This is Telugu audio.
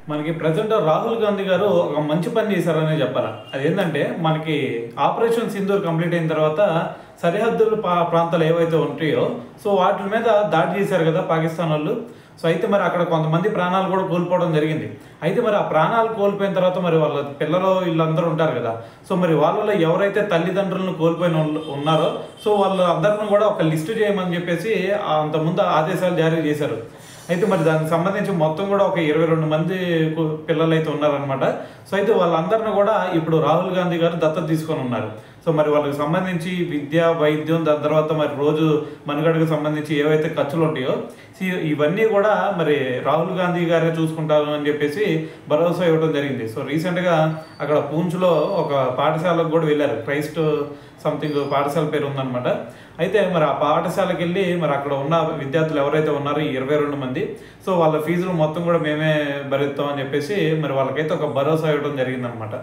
మనకి ప్రెజెంట్ రాహుల్ గాంధీ గారు ఒక మంచి పని చేశారనే చెప్పాలి. అదేంటంటే మనకి ఆపరేషన్ సింధూర్ కంప్లీట్ అయిన తర్వాత సరిహద్దుల ప్రాంతాలు ఏవైతే ఉంటాయో సో వాటి మీద దాడి చేశారు కదా పాకిస్తాన్ వాళ్ళు. సో అయితే మరి అక్కడ కొంతమంది ప్రాణాలు కూడా కోల్పోవడం జరిగింది. అయితే మరి ఆ ప్రాణాలు కోల్పోయిన తర్వాత మరి వాళ్ళ పిల్లలు వీళ్ళందరూ ఉంటారు కదా. సో మరి వాళ్ళలో ఎవరైతే తల్లిదండ్రులను కోల్పోయిన ఉన్నారో సో వాళ్ళందరిని కూడా ఒక లిస్టు చేయమని చెప్పేసి అంతకుముందు ఆదేశాలు జారీ చేశారు. అయితే మరి దానికి సంబంధించి మొత్తం కూడా ఒక 22 మంది పిల్లలు అయితే ఉన్నారనమాట. సో అయితే వాళ్ళందరినీ కూడా ఇప్పుడు రాహుల్ గాంధీ గారు దత్తత తీసుకొని ఉన్నారు. సో మరి వాళ్ళకి సంబంధించి విద్య, వైద్యం, దాని తర్వాత మరి రోజు మనుగడకు సంబంధించి ఏవైతే ఖర్చులు ఉంటాయో ఇవన్నీ కూడా మరి రాహుల్ గాంధీ గారే చూసుకుంటారు అని చెప్పేసి భరోసా ఇవ్వడం జరిగింది. సో రీసెంట్గా అక్కడ పూంచ్లో ఒక పాఠశాలకు కూడా వెళ్ళారు. క్రైస్ట్ సంథింగ్ పాఠశాల పేరు ఉందన్నమాట. అయితే మరి ఆ పాఠశాలకు వెళ్ళి మరి అక్కడ ఉన్న విద్యార్థులు ఎవరైతే ఉన్నారో 22 మంది సో వాళ్ళ ఫీజులు మొత్తం కూడా మేమే భరిస్తామని చెప్పేసి మరి వాళ్ళకైతే ఒక భరోసా ఇవ్వడం జరిగిందనమాట.